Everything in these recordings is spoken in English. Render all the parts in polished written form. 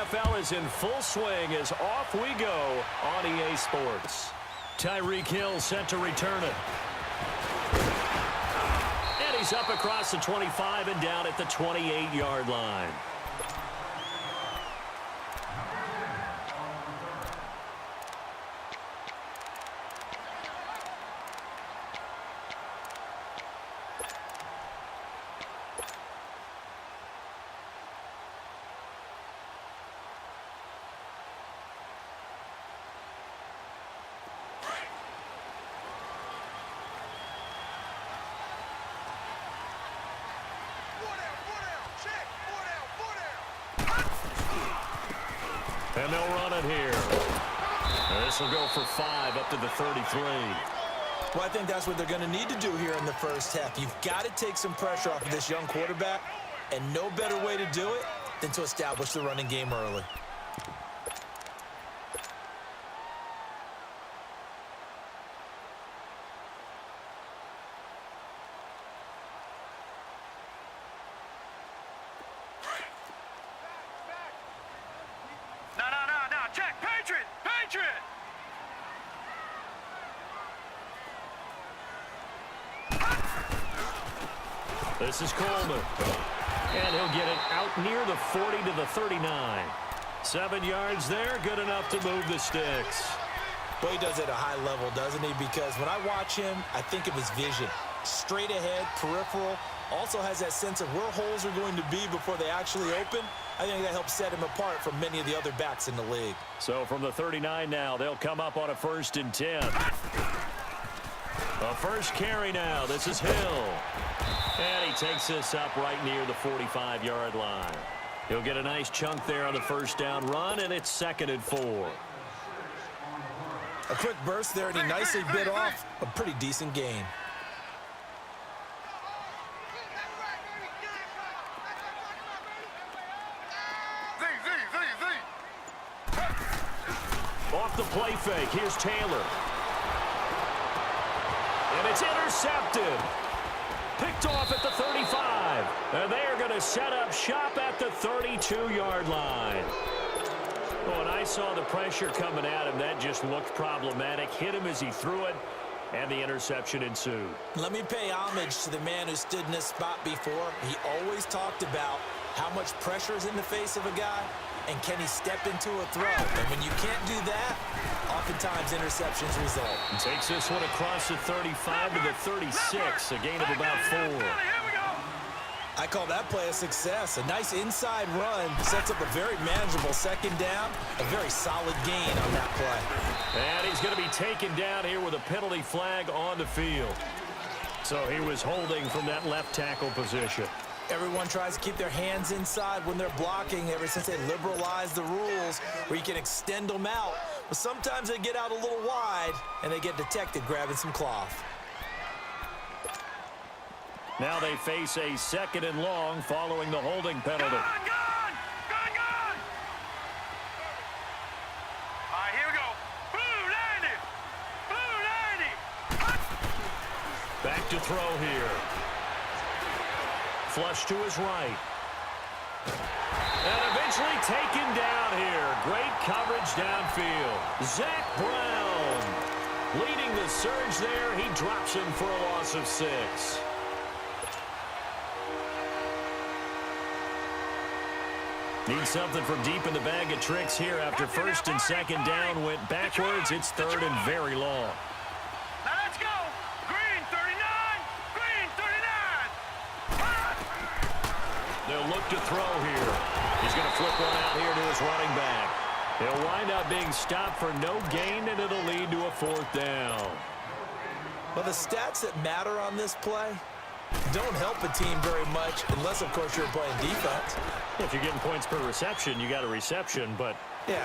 NFL is in full swing as off we go on EA Sports. Tyreek Hill set to return it. And he's up across the 25 and down at the 28-yard line. And they'll run it here. This will go for 5 up to the 33. Well, I think that's what they're going to need to do here in the first half. You've got to take some pressure off of this young quarterback, and no better way to do it than to establish the running game early. This is Coleman. And he'll get it out near the 40 to the 39. 7 yards there, good enough to move the sticks. Well, he does it at a high level, doesn't he? Because when I watch him, I think of his vision. Straight ahead, peripheral. Also has that sense of where holes are going to be before they actually open. I think that helps set him apart from many of the other backs in the league. So from the 39 now, they'll come up on a 1st and 10. A first carry now. This is Hill. And he takes this up right near the 45-yard line. He'll get a nice chunk there on the first down run, and it's 2nd and 4. A quick burst there, and he nicely bit off a pretty decent gain. Off the play fake, here's Taylor. And it's intercepted. Picked off at the 35. And they are going to set up shop at the 32-yard line. Oh, and I saw the pressure coming at him. That just looked problematic. Hit him as he threw it, and the interception ensued. Let me pay homage to the man who stood in this spot before. He always talked about how much pressure is in the face of a guy, and can he step into a throw? And when you can't do that, oftentimes interceptions result. He takes this one across the 35 to the 36, a gain of about 4. I call that play a success. A nice inside run sets up a very manageable 2nd down, a very solid gain on that play. And he's going to be taken down here with a penalty flag on the field. So he was holding from that left tackle position. Everyone tries to keep their hands inside when they're blocking ever since they liberalized the rules where you can extend them out. But sometimes they get out a little wide and they get detected grabbing some cloth. Now they face a 2nd and long following the holding penalty. Gun! All right, here we go. Blue 90! Back to throw here. Flush to his right. And eventually taken down here. Great coverage downfield. Zach Brown leading the surge there. He drops him for a loss of 6. Need something from deep in the bag of tricks here after 1st and 2nd down went backwards. It's 3rd and very long. Now let's go. Green 39. Green 39. They'll look to throw here. He's going to flip one out here to his running back. He'll wind up being stopped for no gain, and it'll lead to a 4th down. Well, the stats that matter on this play don't help a team very much unless, of course, you're playing defense. If you're getting points per reception, you got a reception, but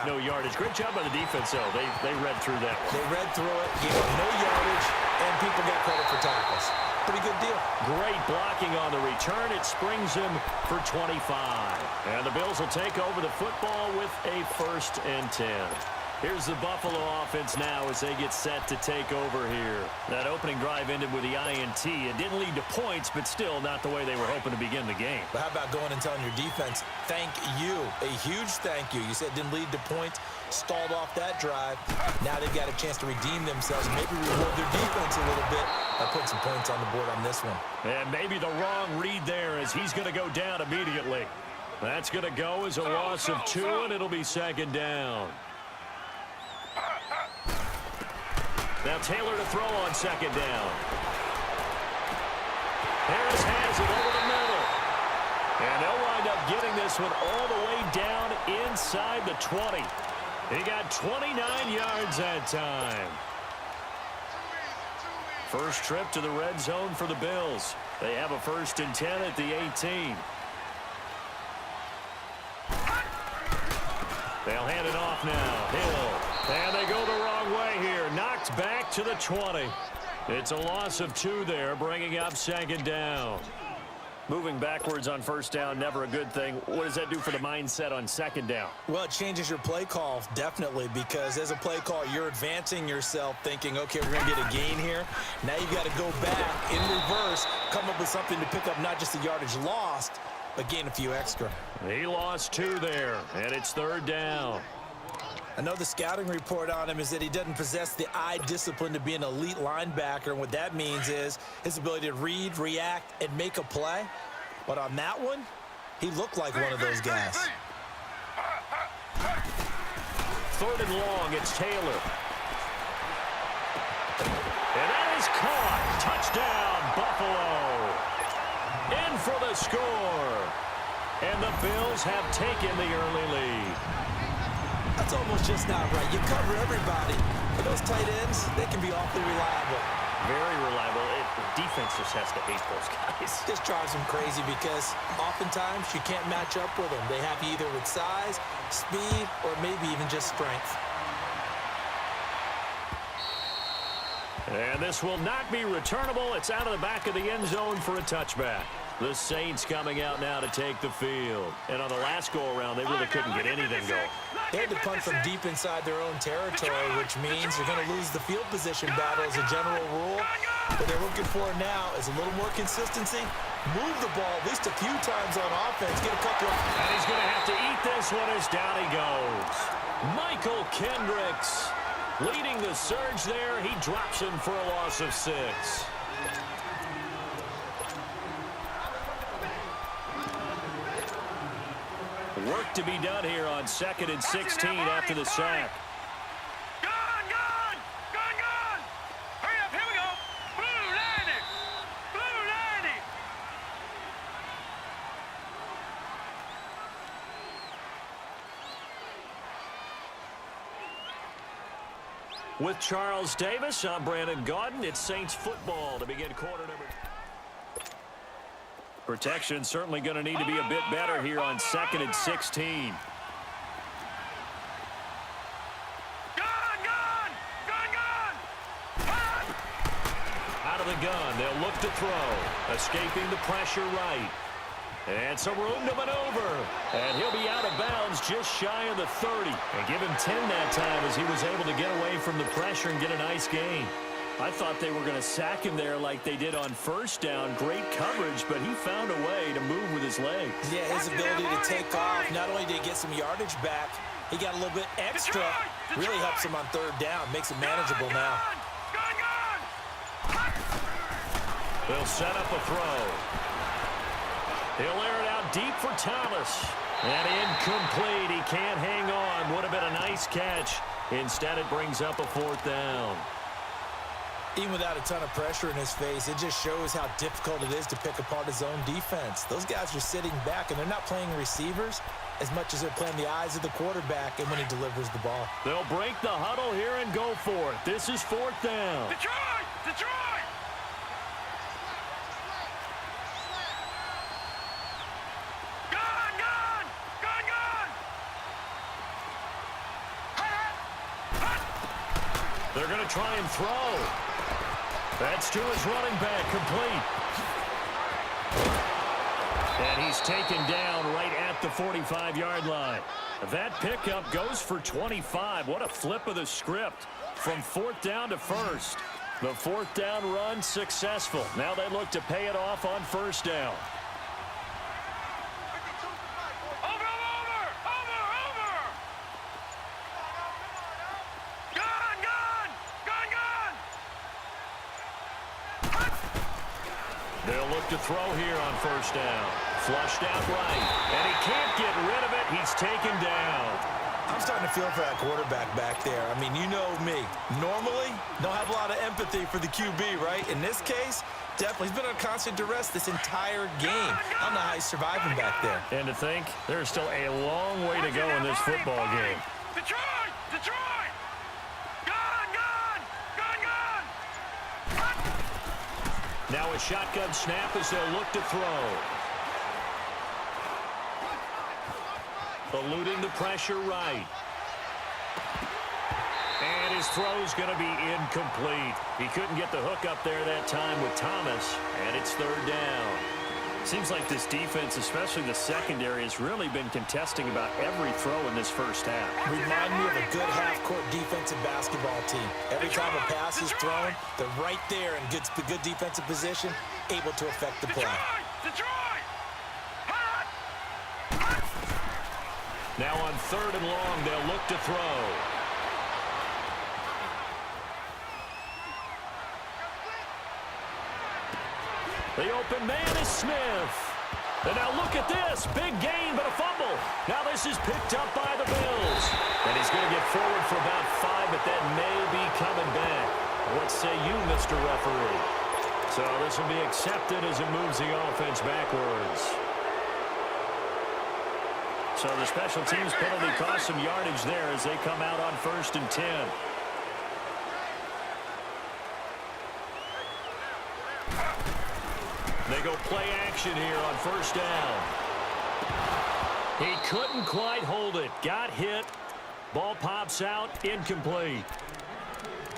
no yardage. Great job by the defense, though. They read through that one. They read through it, gave up no yardage, and people got credit for tackles. Pretty good deal. Great blocking on the return. It springs him for 25. And the Bills will take over the football with a 1st and 10. Here's the Buffalo offense now as they get set to take over here. That opening drive ended with the INT. It didn't lead to points, but still not the way they were hoping to begin the game. But how about going and telling your defense, thank you, a huge thank you. You said it didn't lead to points, stalled off that drive. Now they've got a chance to redeem themselves, maybe reward their defense a little bit by putting some points on the board on this one. And maybe the wrong read there as he's going to go down immediately. That's going to go as a loss of 2, and it'll be second down. Now Taylor to throw on second down. Harris has it over the middle. And they'll wind up getting this one all the way down inside the 20. He got 29 yards that time. First trip to the red zone for the Bills. They have a 1st and 10 at the 18. They'll hand it off now. Hill. And they go the wrong way here. Knocked back to the 20. It's a loss of 2 there, bringing up second down. Moving backwards on first down, never a good thing. What does that do for the mindset on second down? Well, it changes your play call, definitely, because as a play call, you're advancing yourself thinking, okay, we're going to get a gain here. Now you've got to go back in reverse, come up with something to pick up not just the yardage lost, but gain a few extra. He lost 2 there, and it's third down. I know the scouting report on him is that he doesn't possess the eye discipline to be an elite linebacker, and what that means is his ability to read, react, and make a play. But on that one, he looked like one of those guys. Third and long, it's Taylor. And that is caught. Touchdown, Buffalo. In for the score. And the Bills have taken the early lead. That's almost just not right. You cover everybody. But those tight ends, they can be awfully reliable. Very reliable. The defense just has to hate those guys. Just drives them crazy because oftentimes you can't match up with them. They have you either with size, speed, or maybe even just strength. And this will not be returnable. It's out of the back of the end zone for a touchback. The Saints coming out now to take the field. And on the last go-around, they really couldn't get anything going. They had to punt from deep inside their own territory, which means you're going to lose the field position battle as a general rule. What they're looking for now is a little more consistency. Move the ball at least a few times on offense. Get a couple of... And he's going to have to eat this one as down he goes. Michael Kendricks leading the surge there. He drops him for a loss of 6. Work to be done here on 2nd and 16 after the sack. Gone! Hurry up, here we go! Blue 90! Blue 90! With Charles Davis, I'm Brandon Gaudin. It's Saints football to begin quarter number. Protection certainly going to need to be a bit better here on 2nd and 16. Out of the gun, they'll look to throw. Escaping the pressure right. And some room to maneuver. And he'll be out of bounds just shy of the 30. And give him 10 that time as he was able to get away from the pressure and get a nice gain. I thought they were going to sack him there like they did on first down. Great coverage, but he found a way to move with his legs. Yeah, his ability to take off, not only did he get some yardage back, he got a little bit extra. Really helps him on third down, makes it manageable now. They'll set up a throw. He'll air it out deep for Thomas. And incomplete. He can't hang on. Would have been a nice catch. Instead, it brings up a 4th down. Even without a ton of pressure in his face, it just shows how difficult it is to pick apart his own defense. Those guys are sitting back, and they're not playing receivers as much as they're playing the eyes of the quarterback and when he delivers the ball. They'll break the huddle here and go for it. This is 4th down. Detroit! They're going to try and throw. That's to his running back, complete. And he's taken down right at the 45-yard line. That pickup goes for 25. What a flip of the script from 4th down to 1st. The 4th down run successful. Now they look to pay it off on 1st down. They'll look to throw here on 1st down. Flushed out right. And he can't get rid of it. He's taken down. I'm starting to feel for that quarterback back there. I mean, you know me. Normally, don't have a lot of empathy for the QB, right? In this case, definitely. He's been on constant duress this entire game. I don't know how he's surviving back there. And to think, there's still a long way to go in this football game. Detroit! Detroit! Now a shotgun snap as they'll look to throw. Eluding the pressure right. And his throw's going to be incomplete. He couldn't get the hook up there that time with Thomas, and it's 3rd down. Seems like this defense, especially the secondary, has really been contesting about every throw in this first half. Remind me of a good half-court defensive basketball team. Every time a pass is thrown, they're right there in good defensive position, able to affect the play. Now on 3rd and long, they'll look to throw. The open man is Smith. And now look at this. Big gain, but a fumble. Now this is picked up by the Bills. And he's going to get forward for about 5, but that may be coming back. What say you, Mr. Referee? So this will be accepted as it moves the offense backwards. So the special teams penalty cost some yardage there as they come out on 1st and 10. They go play action here on 1st down. He couldn't quite hold it. Got hit. Ball pops out. Incomplete.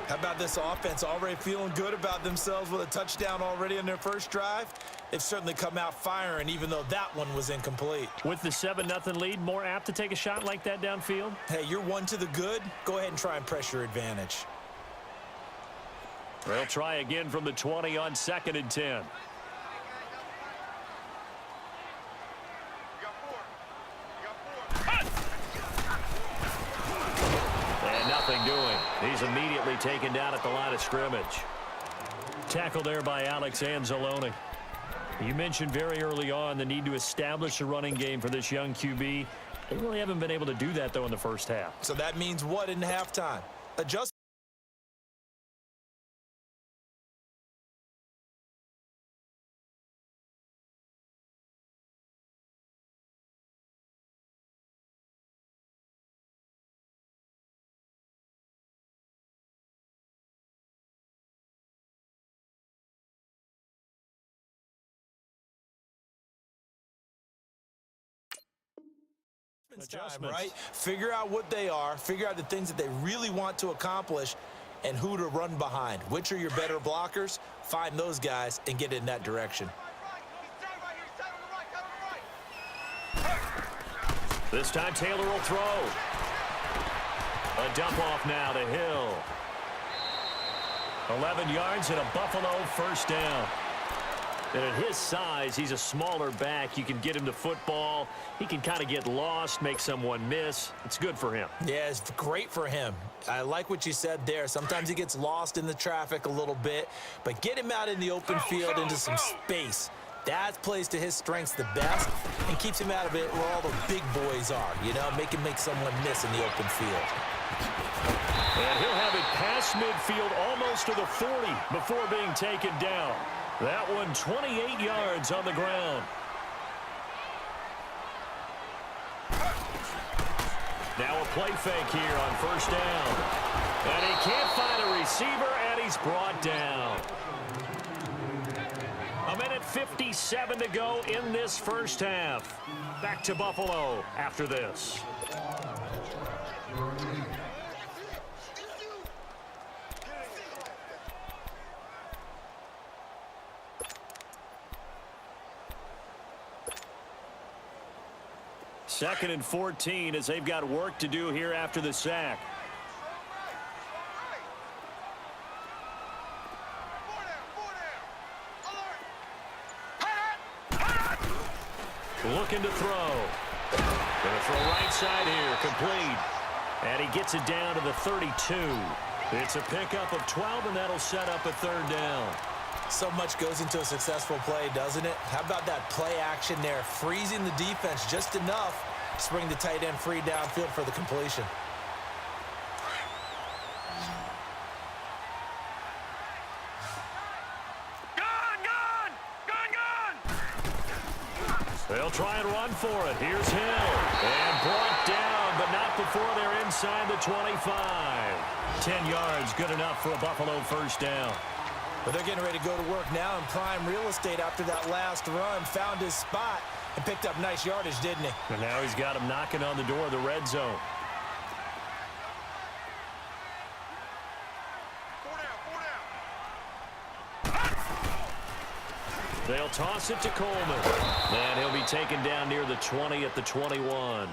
How about this offense already feeling good about themselves with a touchdown already in their first drive? They've certainly come out firing, even though that one was incomplete. With the 7-0 lead, more apt to take a shot like that downfield? Hey, you're one to the good. Go ahead and try and press your advantage. They'll try again from the 20 on 2nd and 10. And nothing doing. He's immediately taken down at the line of scrimmage. Tackle there by Alex Anzalone. You mentioned very early on the need to establish a running game for this young QB. They really haven't been able to do that, though, in the first half. So that means what in halftime? Adjust. Time, right? Figure out what they are, figure out the things that they really want to accomplish, and who to run behind. Which are your better blockers? Find those guys and get in that direction. This time Taylor will throw. A dump off now to Hill. 11 yards and a Buffalo 1st down. And at his size, he's a smaller back. You can get him to football. He can kind of get lost, make someone miss. It's good for him. Yeah, it's great for him. I like what you said there. Sometimes he gets lost in the traffic a little bit, but get him out in the open field into some space. That plays to his strengths the best and keeps him out of it where all the big boys are, you know, make someone miss in the open field. And he'll have it past midfield almost to the 40 before being taken down. That one 28 yards on the ground. Now a play fake here on 1st down. And he can't find a receiver, and he's brought down. A minute 57 to go in this first half. Back to Buffalo after this. 2nd and 14 as they've got work to do here after the sack. Looking to throw. Going to throw right side here, complete. And he gets it down to the 32. It's a pickup of 12, and that'll set up a 3rd down. So much goes into a successful play, doesn't it? How about that play action there, freezing the defense just enough to bring the tight end free downfield for the completion. They'll try and run for it. Here's Hill. And brought down, but not before they're inside the 25. 10 yards, good enough for a Buffalo 1st down. But they're getting ready to go to work now in prime real estate after that last run. Found his spot and picked up nice yardage, didn't he? And now he's got him knocking on the door of the red zone. They'll toss it to Coleman. And he'll be taken down near the 20 at the 21.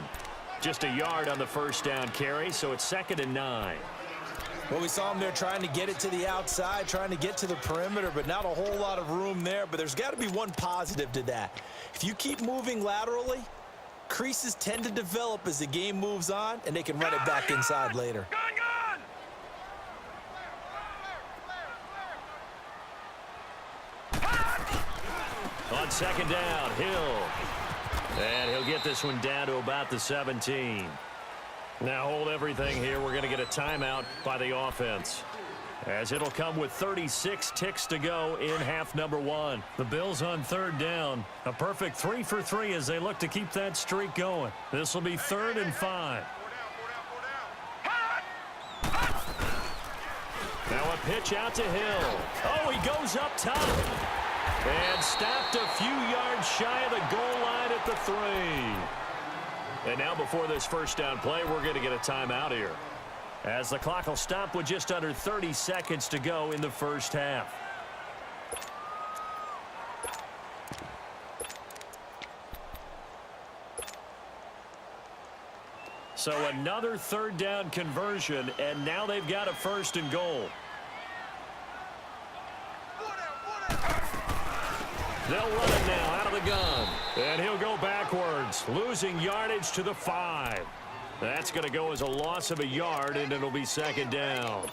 Just a yard on the 1st down carry, so it's 2nd and 9. Well, we saw him there trying to get it to the outside, trying to get to the perimeter, but not a whole lot of room there. But there's got to be one positive to that. If you keep moving laterally, creases tend to develop as the game moves on, and they can run it back inside later. On 2nd down, Hill. And he'll get this one down to about the 17. Now hold everything here. We're going to get a timeout by the offense, as it'll come with 36 ticks to go in half number 1. The Bills on 3rd down. A perfect 3 for 3 as they look to keep that streak going. This will be 3rd and 5. Now a pitch out to Hill. Oh, he goes up top. And stopped a few yards shy of the goal line at the 3. And now before this 1st down play, we're going to get a timeout here, as the clock will stop with just under 30 seconds to go in the 1st half. So another 3rd down conversion, and now they've got a 1st and goal. They'll run it now out of the gun. And he'll go backwards, losing yardage to the 5. That's going to go as a loss of a yard, and it'll be 2nd down.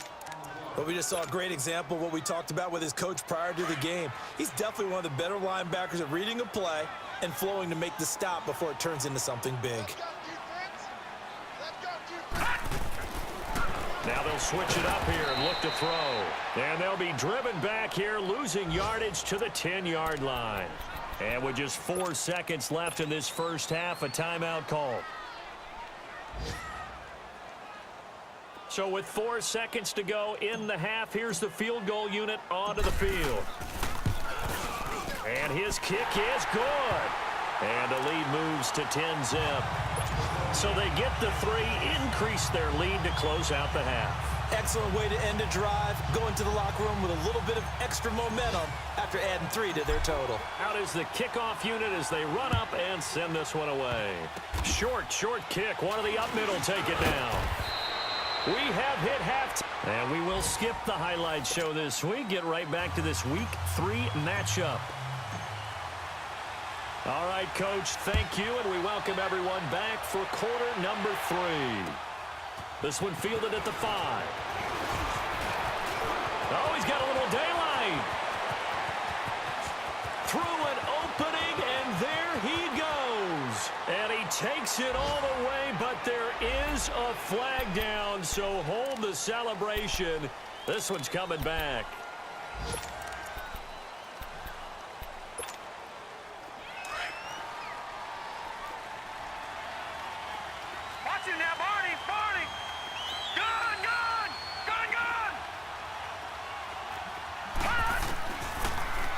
But we just saw a great example of what we talked about with his coach prior to the game. He's definitely one of the better linebackers at reading a play and flowing to make the stop before it turns into something big. Now they'll switch it up here and look to throw. And they'll be driven back here, losing yardage to the 10-yard line. And with just 4 seconds left in this 1st half, a timeout call. So with 4 seconds to go in the half, here's the field goal unit onto the field. And his kick is good. And the lead moves to 10-zip. So they get the 3, increase their lead to close out the half. Excellent way to end a drive. Go into the locker room with a little bit of extra momentum after adding 3 to their total. Out is the kickoff unit as they run up and send this one away. Short kick. One of the up middle take it down. We have hit half. And we will skip the highlight show this week. Get right back to this week 3 matchup. All right, Coach, thank you, and we welcome everyone back for quarter number 3. This one fielded at the 5. Oh, he's got a little daylight. Through an opening, and there he goes. And he takes it all the way, but there is a flag down, so hold the celebration. This one's coming back.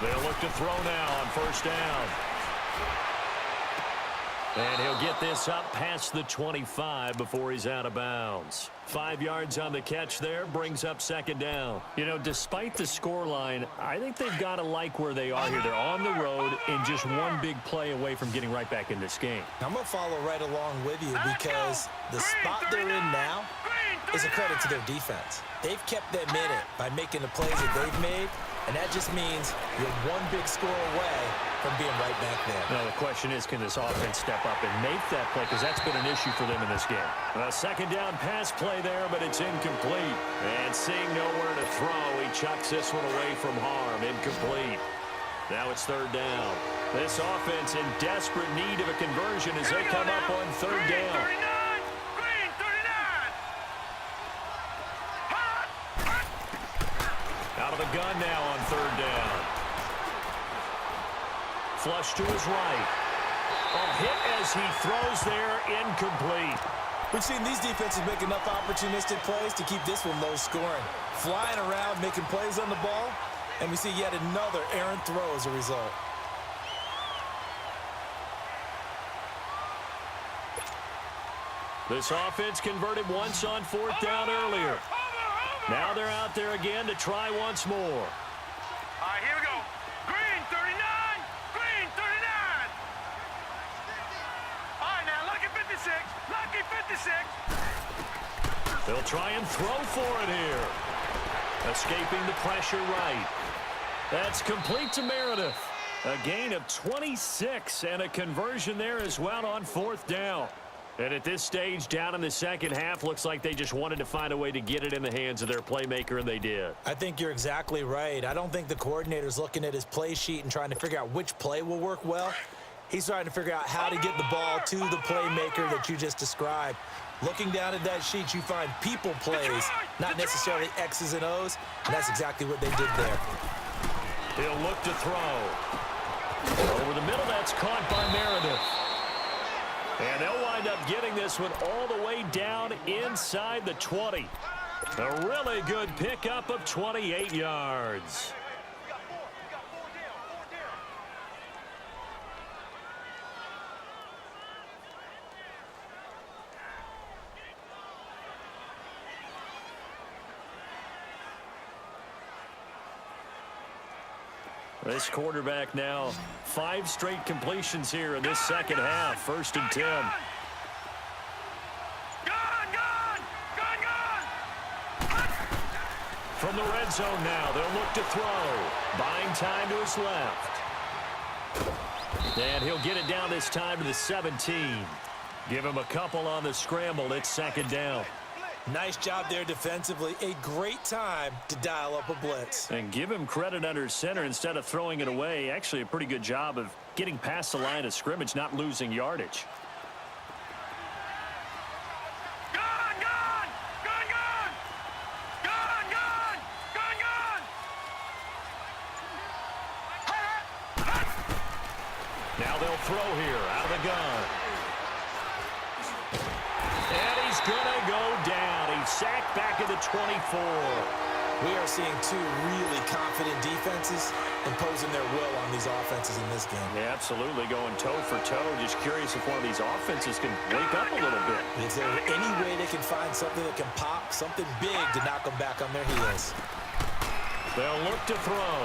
They'll look to throw now on 1st down. And he'll get this up past the 25 before he's out of bounds. 5 yards on the catch there, brings up second down. You know, despite the scoreline, I think they've got to like where they are here. They're on the road and just one big play away from getting right back in this game. I'm going to follow right along with you because the spot they're in now is a credit to their defense. They've kept them in it by making the plays that they've made, and that just means you're one big score away from being right back there. Now, the question is, can this offense step up and make that play? Because that's been an issue for them in this game. A second down pass play there, but it's incomplete. And seeing nowhere to throw, he chucks this one away from harm. Incomplete. Now it's third down. This offense in desperate need of a conversion as they come up on third down. Out of the gun now on third down. Flush to his right. A hit as he throws there, incomplete. We've seen these defenses make enough opportunistic plays to keep this one low scoring. Flying around, making plays on the ball, and we see yet another errant throw as a result. This offense converted once on fourth down earlier. Now they're out there again to try once more. All right, here we go. Green 39. Green 39. All right, now lucky 56. Lucky 56. They'll try and throw for it here. Escaping the pressure right. That's complete to Meredith. A gain of 26 and a conversion there as well on fourth down. And at this stage, down in the second half, looks like they just wanted to find a way to get it in the hands of their playmaker, and they did. I think you're exactly right. I don't think the coordinator's looking at his play sheet and trying to figure out which play will work well. He's trying to figure out how to get the ball to the playmaker that you just described. Looking down at that sheet, you find people plays, not necessarily X's and O's, and that's exactly what they did there. He'll look to throw. Over the middle, that's caught by Meredith. And they'll wind up getting this one all the way down inside the 20. A really good pickup of 28 yards. This quarterback now, 5 straight completions here in this second half. First and 10. From the red zone now, they'll look to throw. Buying time to his left. And he'll get it down this time to the 17. Give him a couple on the scramble. It's second down. Nice job there defensively. A great time to dial up a blitz. And give him credit under center instead of throwing it away. Actually, a pretty good job of getting past the line of scrimmage, not losing yardage. Now they'll throw here out of the gun. And he's going to go down. He's sacked back at the 24. We are seeing two really confident defenses imposing their will on these offenses in this game. Yeah, absolutely, going toe for toe. Just curious if one of these offenses can wake up a little bit. Is there any way they can find something that can pop, something big to knock them back on their heels? They'll look to throw.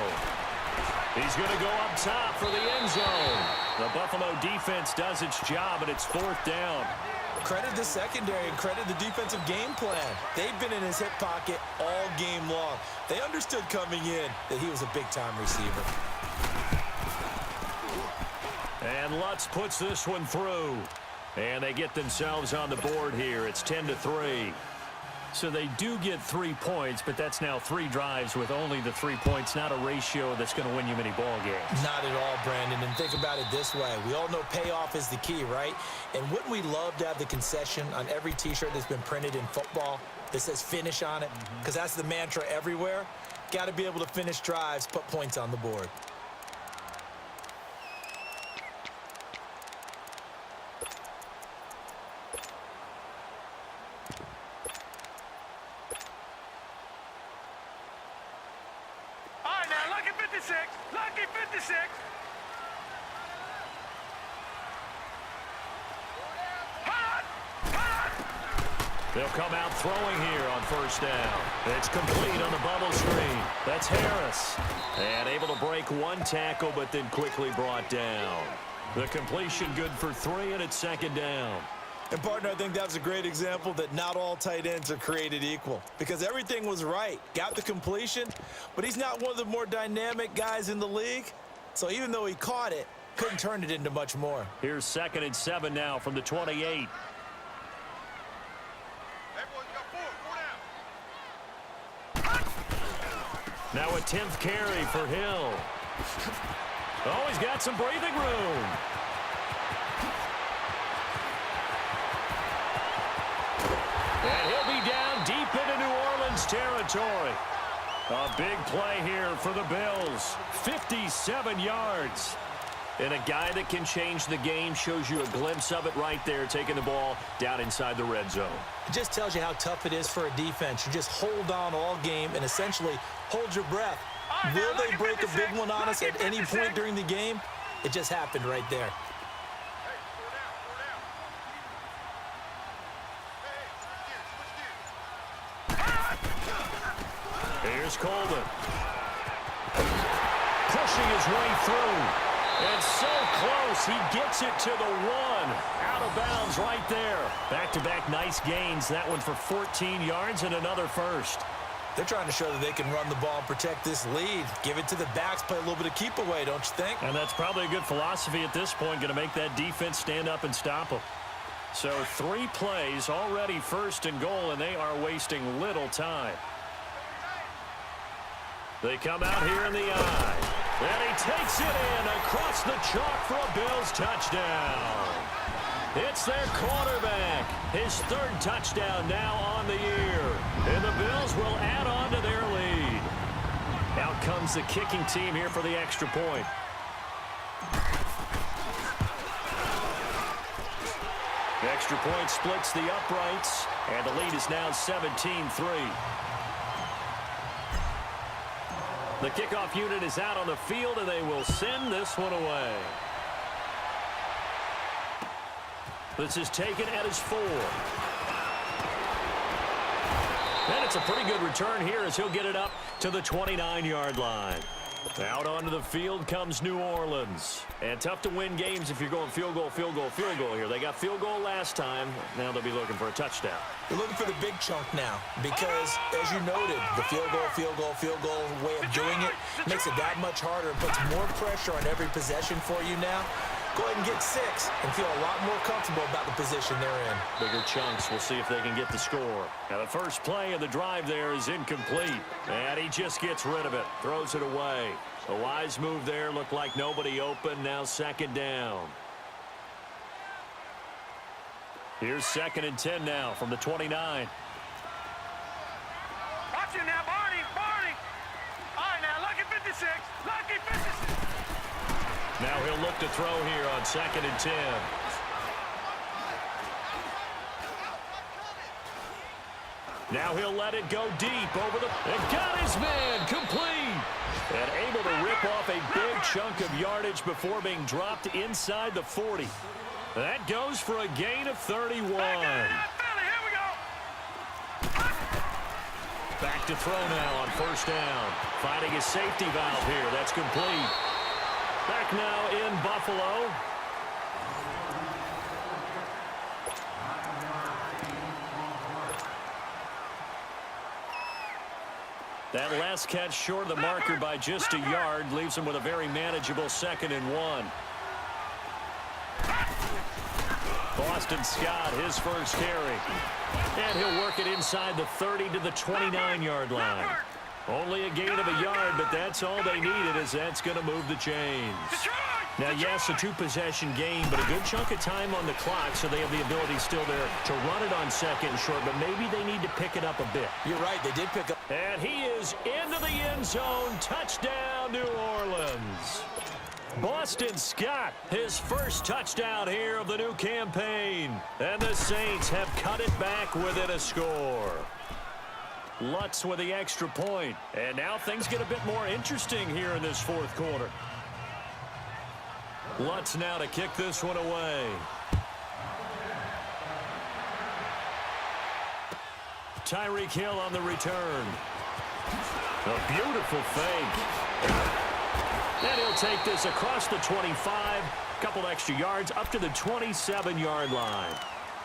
He's going to go up top for the end zone. The Buffalo defense does its job, and it's fourth down. Credit the secondary and credit the defensive game plan. They've been in his hip pocket all game long. They understood coming in that he was a big-time receiver. And Lutz puts this one through. And they get themselves on the board here. It's 10-3. So they do get 3 points, but that's now 3 drives with only the 3 points, not a ratio that's going to win you many ball games. Not at all, Brandon. And think about it this way. We all know payoff is the key, right? And wouldn't we love to have the concession on every T-shirt that's been printed in football that says finish on it? Because that's the mantra everywhere. Got to be able to finish drives, put points on the board. They'll come out throwing here on first down. It's complete on the bubble screen. That's Harris. And able to break one tackle, but then quickly brought down. The completion good for 3, and it's second down. And, partner, I think that's a great example that not all tight ends are created equal, because everything was right. Got the completion, but he's not one of the more dynamic guys in the league. So even though he caught it, couldn't turn it into much more. Here's 2nd and 7 now from the 28. Now a 10th carry for Hill. Oh, he's got some breathing room. And he'll be down deep into New Orleans territory. A big play here for the Bills. 57 yards. And a guy that can change the game shows you a glimpse of it right there, taking the ball down inside the red zone. It just tells you how tough it is for a defense. You just hold on all game and essentially hold your breath. Will they break a big one on us at any point during the game? It just happened right there. Here's Colvin. Pushing his way through. And so close, he gets it to the 1. Out of bounds right there. Back-to-back nice gains. That one for 14 yards and another first. They're trying to show that they can run the ball and protect this lead. Give it to the backs, play a little bit of keep away, don't you think? And that's probably a good philosophy at this point, going to make that defense stand up and stop them. So 3 plays, already 1st and goal, and they are wasting little time. They come out here in the eye. And he takes it in across the chalk for a Bills touchdown. It's their quarterback. His 3rd touchdown now on the year. And the Bills will add on to their lead. Out comes the kicking team here for the extra point. The extra point splits the uprights. And the lead is now 17-3. The kickoff unit is out on the field, and they will send this one away. This is taken at his 4. And it's a pretty good return here as he'll get it up to the 29-yard line. Out onto the field comes New Orleans. And tough to win games if you're going field goal, field goal, field goal here. They got field goal last time. Now they'll be looking for a touchdown. They're looking for the big chunk now because, as you noted, the field goal way of doing it makes it that much harder and puts more pressure on every possession for you now. Go ahead and get 6 and feel a lot more comfortable about the position they're in. Bigger chunks. We'll see if they can get the score. Now the first play of the drive there is incomplete. And he just gets rid of it. Throws it away. A wise move there. Looked like nobody open. Now 2nd down. Here's 2nd and 10 now from the 29. Watch it now, Barney. All right, now, lucky 56. Lucky 56. Now he'll look to throw here on 2nd and 10. Now he'll let it go deep over the... And got his man complete. And able to rip off a big chunk of yardage before being dropped inside the 40. That goes for a gain of 31. Back to throw now on first down. Finding his safety valve here. That's complete. Back now in Buffalo. That last catch short of the marker by just a yard leaves him with a very manageable 2nd and 1. Boston Scott, his first carry. And he'll work it inside the 30 to the 29-yard line. Only a gain of a yard, but that's all they needed as that's going to move the chains. Now, yes, a 2-possession game, but a good chunk of time on the clock, so they have the ability still there to run it on 2nd and short, but maybe they need to pick it up a bit. You're right, they did pick up. And he is into the end zone. Touchdown, New Orleans. Boston Scott, his first touchdown here of the new campaign. And the Saints have cut it back within a score. Lutz with the extra point. And now things get a bit more interesting here in this 4th quarter. Lutz now to kick this one away. Tyreek Hill on the return. A beautiful fake. And he'll take this across the 25. A couple extra yards up to the 27-yard line.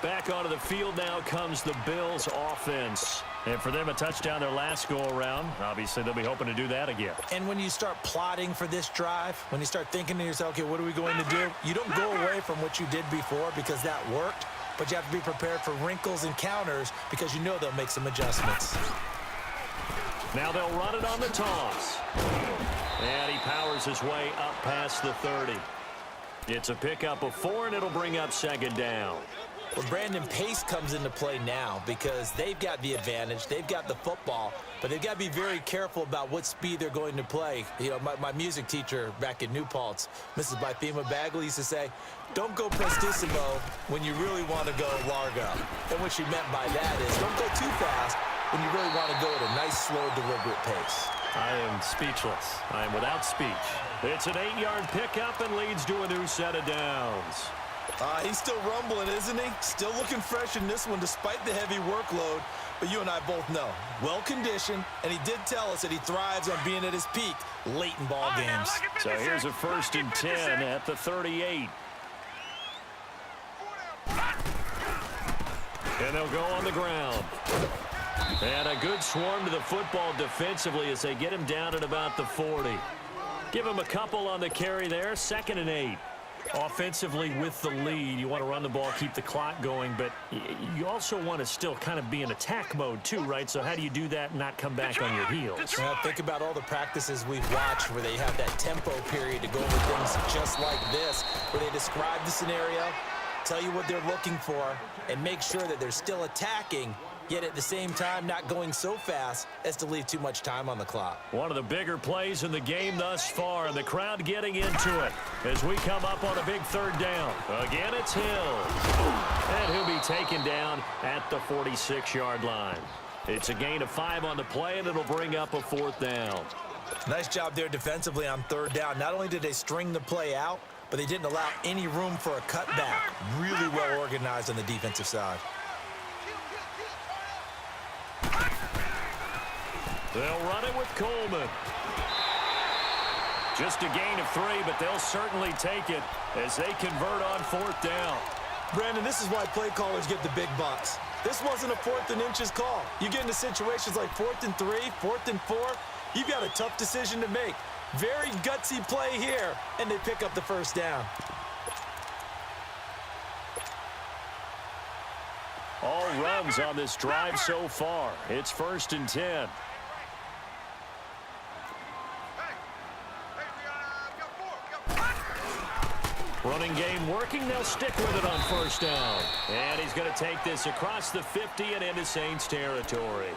Back onto the field now comes the Bills offense. And for them, a touchdown their last go-around. Obviously, they'll be hoping to do that again. And when you start plotting for this drive, when you start thinking to yourself, okay, what are we going to do? You don't go away from what you did before because that worked, but you have to be prepared for wrinkles and counters because you know they'll make some adjustments. Now they'll run it on the toss. And he powers his way up past the 30. It's a pickup of 4, and it'll bring up second down. Well, Brandon, pace comes into play now because they've got the advantage. They've got the football, but they've got to be very careful about what speed they're going to play. You know, my music teacher back in New Paltz, Mrs. Bythema Bagley, used to say, don't go prestissimo when you really want to go largo. And what she meant by that is don't go too fast when you really want to go at a nice, slow, deliberate pace. I am speechless. I am without speech. It's an 8-yard pickup and leads to a new set of downs. He's still rumbling, isn't he? Still looking fresh in this one despite the heavy workload. But you and I both know, well-conditioned, and he did tell us that he thrives on being at his peak late in ball games. So here's a 1st and 10 at the 38. And they'll go on the ground. And a good swarm to the football defensively as they get him down at about the 40. Give him a couple on the carry there, 2nd and 8. Offensively with the lead, you want to run the ball, keep the clock going, but you also want to still kind of be in attack mode too, right? So how do you do that and not come back on your heels? Now, think about all the practices we've watched where they have that tempo period to go over things just like this, where they describe the scenario, tell you what they're looking for, and make sure that they're still attacking, yet at the same time not going so fast as to leave too much time on the clock. One of the bigger plays in the game thus far, and the crowd getting into it as we come up on a big 3rd down. Again, it's Hill. And he'll be taken down at the 46-yard line. It's a gain of 5 on the play, and it'll bring up a 4th down. Nice job there defensively on 3rd down. Not only did they string the play out, but they didn't allow any room for a cutback. Really well organized on the defensive side. They'll run it with Coleman. Just a gain of 3, but they'll certainly take it as they convert on 4th down. Brandon, this is why play callers get the big bucks. This wasn't a 4th and inches call. You get into situations like 4th and 3, 4th and 4, you've got a tough decision to make. Very gutsy play here, and they pick up the 1st down. All runs on this drive so far. It's 1st and 10. Running game working. They'll stick with it on 1st down. And he's going to take this across the 50 and into Saints territory.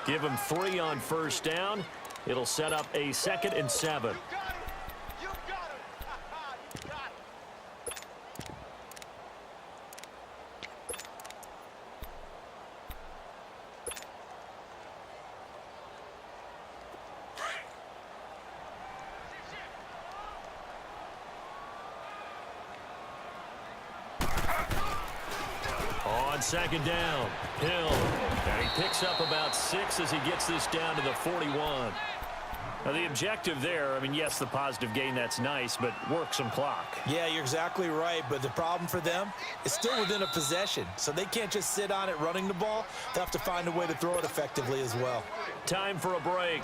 Give him 3 on 1st down. It'll set up a 2nd and 7. On 2nd down, Hill. And he picks up about 6 as he gets this down to the 41. Now, the objective there, I mean, yes, the positive gain, that's nice, but work some clock. Yeah, you're exactly right, but the problem for them is still within a possession, so they can't just sit on it running the ball. They'll have to find a way to throw it effectively as well. Time for a break.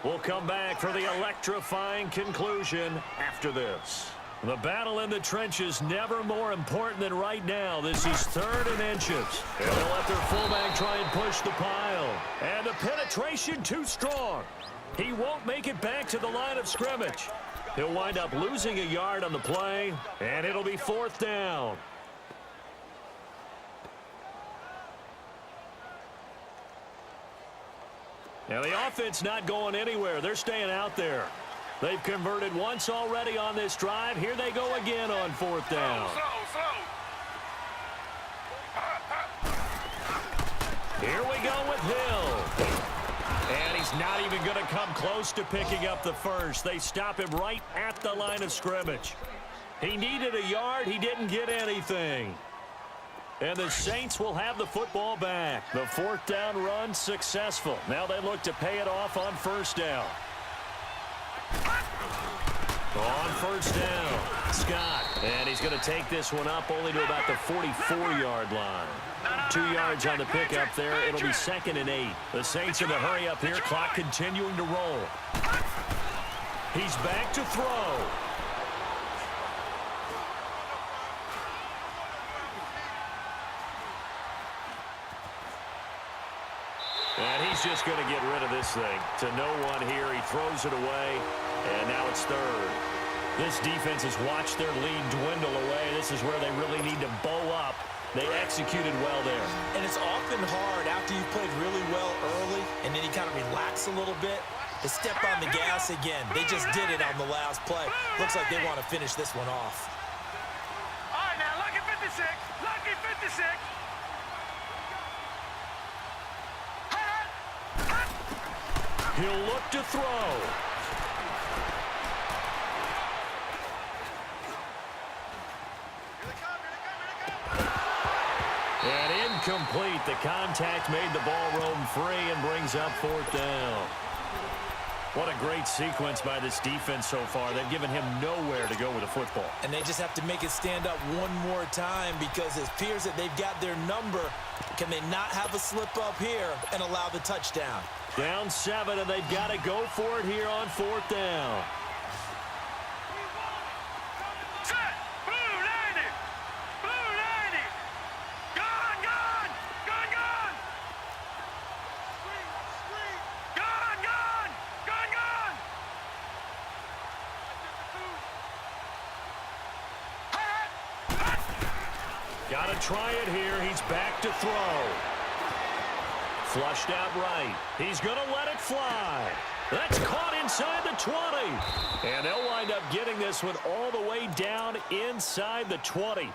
We'll come back for the electrifying conclusion after this. The battle in the trenches never more important than right now. This is 3rd and inches. And they'll let their fullback try and push the pile. And the penetration too strong. He won't make it back to the line of scrimmage. He'll wind up losing a yard on the play, and it'll be 4th down. Now the offense not going anywhere. They're staying out there. They've converted once already on this drive. Here they go again on 4th down. Here we go with Hill. And he's not even going to come close to picking up the 1st. They stop him right at the line of scrimmage. He needed a yard. He didn't get anything. And the Saints will have the football back. The fourth down run successful. Now they look to pay it off on first down. On first down, Scott. And he's going to take this one up only to about the 44-yard line. 2 yards on the pickup there. It'll be 2nd and 8. The Saints in a hurry up here. Clock continuing to roll. He's back to throw. And he's just going to get rid of this thing. To no one here. He throws it away. And now it's 3rd. This defense has watched their lead dwindle away. This is where they really need to bow up. They executed well there. And it's often hard after you've played really well early and then you kind of relax a little bit to step on the gas again. They just did it on the last play. Looks like they want to finish this one off. All right, now, lucky 56. Lucky 56. He'll look to throw. And incomplete. The contact made the ball roam free and brings up 4th down. What a great sequence by this defense so far. They've given him nowhere to go with the football. And they just have to make it stand up one more time because it appears that they've got their number. Can they not have a slip up here and allow the touchdown? Down 7, and they've got to go for it here on 4th down. Set. Blue 90. Blue 90. Gone, gone. Gone, gone. Gone, gone. Gone, gone. Got to try it here. He's back to throw. Flushed out right. He's going to let it fly. That's caught inside the 20. And they'll wind up getting this one all the way down inside the 20.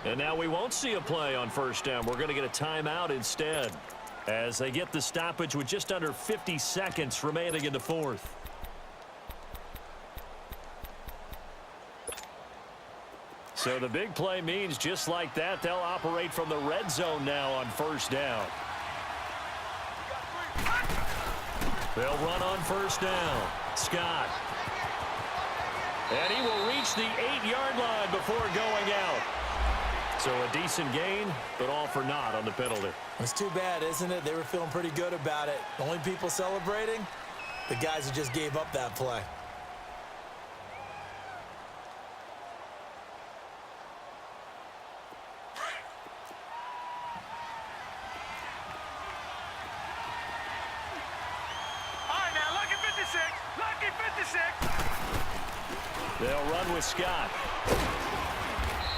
And now we won't see a play on first down. We're going to get a timeout instead as they get the stoppage with just under 50 seconds remaining in the 4th. So the big play means just like that, they'll operate from the red zone now on first down. They'll run on first down. Scott. And he will reach the 8-yard line before going out. So a decent gain, but all for naught on the penalty. It's too bad, isn't it? They were feeling pretty good about it. The only people celebrating, the guys who just gave up that play. They'll run with Scott.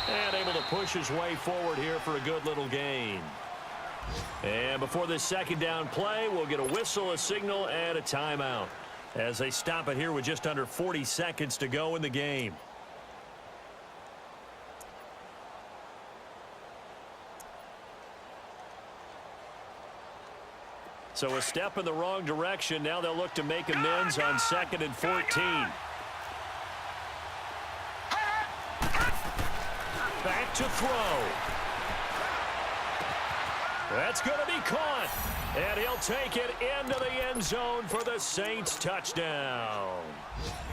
And able to push his way forward here for a good little gain. And before this 2nd down play, we'll get a whistle, a signal, and a timeout as they stop it here with just under 40 seconds to go in the game. So a step in the wrong direction. Now they'll look to make amends on 2nd and 14. Back to throw. That's going to be caught. And he'll take it into the end zone for the Saints touchdown.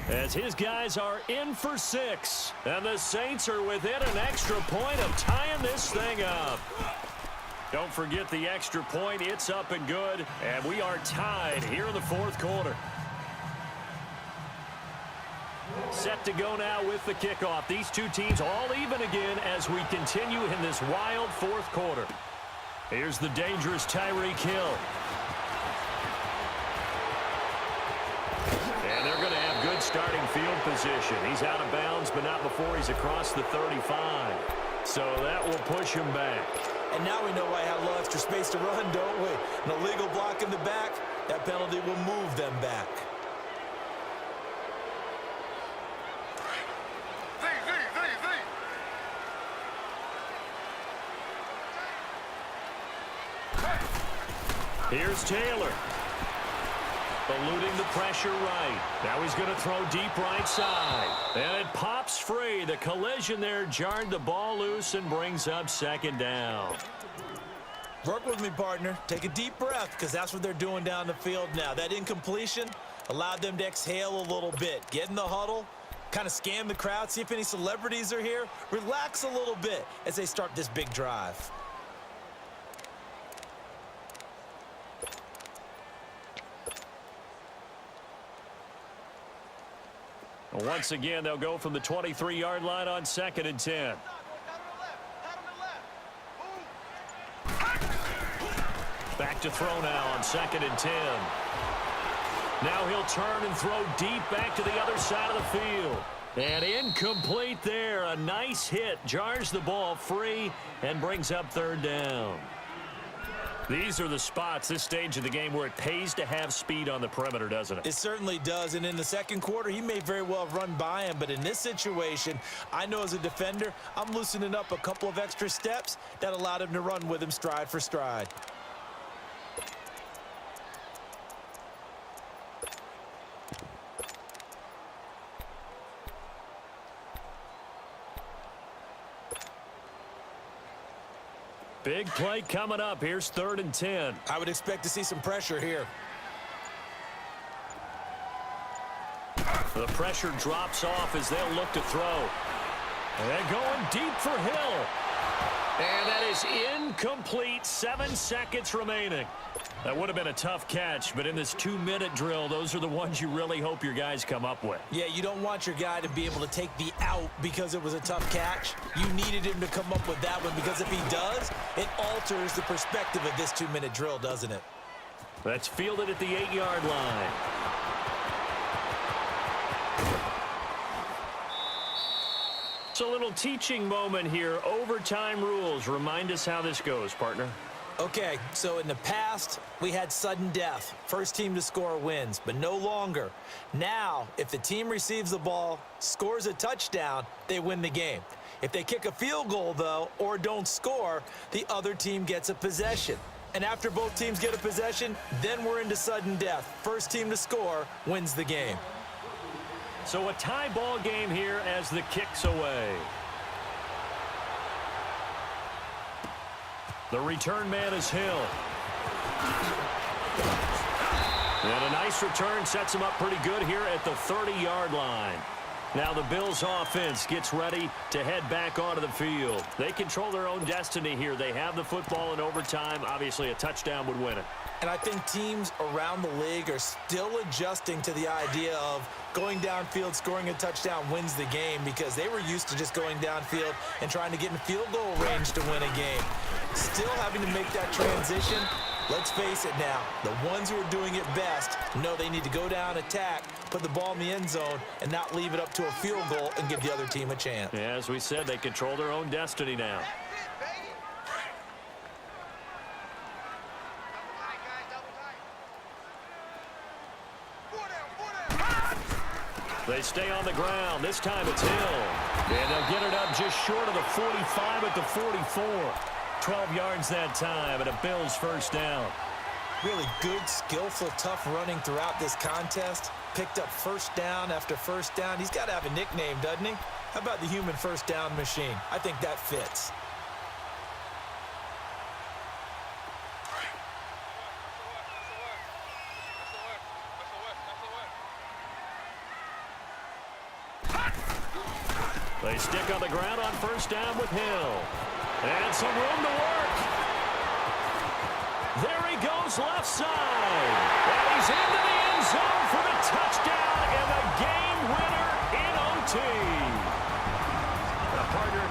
As his guys are in for 6. And the Saints are within an extra point of tying this thing up. Don't forget the extra point. It's up and good. And we are tied here in the 4th quarter. Set to go now with the kickoff. These two teams all even again as we continue in this wild 4th quarter. Here's the dangerous Tyreek Hill. And they're going to have good starting field position. He's out of bounds, but not before he's across the 35. So that will push him back. And now we know why I have a little extra space to run, don't we? An illegal block in the back, that penalty will move them back. Here's Taylor. Eluding the pressure right. Now he's going to throw deep right side. And it pops free. The collision there jarred the ball loose and brings up second down. Work with me, partner. Take a deep breath, because that's what they're doing down the field now. That incompletion allowed them to exhale a little bit. Get in the huddle, kind of scan the crowd, see if any celebrities are here. Relax a little bit as they start this big drive. Once again, they'll go from the 23-yard line on 2nd and 10. Back to throw now on 2nd and 10. Now he'll turn and throw deep back to the other side of the field. And incomplete there. A nice hit. Jars the ball free and brings up 3rd down. These are the spots, this stage of the game, where it pays to have speed on the perimeter, doesn't it? It certainly does, and in the second quarter, he may very well run by him, but in this situation, I know as a defender, I'm loosening up a couple of extra steps that allowed him to run with him stride for stride. Big play coming up. Here's 3rd and 10. I would expect to see some pressure here. The pressure drops off as they'll look to throw. And going deep for Hill. And that is incomplete. 7 seconds remaining. That would have been a tough catch, but in this 2-minute drill, those are the ones you really hope your guys come up with. Yeah, you don't want your guy to be able to take the out because it was a tough catch. You needed him to come up with that one, because if he does, it alters the perspective of this 2-minute drill, doesn't it? That's fielded at the 8-yard line. It's a little teaching moment here. Overtime rules. Remind us how this goes, partner. Okay, so in the past, we had sudden death. First team to score wins, but no longer. Now, if the team receives the ball, scores a touchdown, they win the game. If they kick a field goal, though, or don't score, the other team gets a possession. And after both teams get a possession, then we're into sudden death. First team to score wins the game. So a tie ball game here as the kick's away. The return man is Hill. And a nice return sets him up pretty good here at the 30-yard line. Now the Bills offense gets ready to head back onto the field. They control their own destiny here. They have the football in overtime. Obviously, a touchdown would win it. And I think teams around the league are still adjusting to the idea of going downfield, scoring a touchdown wins the game, because they were used to just going downfield and trying to get in field goal range to win a game. Still having to make that transition. Let's face it now, the ones who are doing it best know they need to go down, attack, put the ball in the end zone, and not leave it up to a field goal and give the other team a chance. Yeah, as we said, they control their own destiny now. They stay on the ground. This time it's Hill. And they'll get it up just short of the 45 at the 44. 12 yards that time, and a Bills first down. Really good, skillful, tough running throughout this contest. Picked up first down after first down. He's got to have a nickname, doesn't he? How about the human first down machine? I think that fits. They stick on the ground on first down with Hill. And some room to work. There he goes left side. And he's into the end zone for the touchdown and the game winner in OT. A partner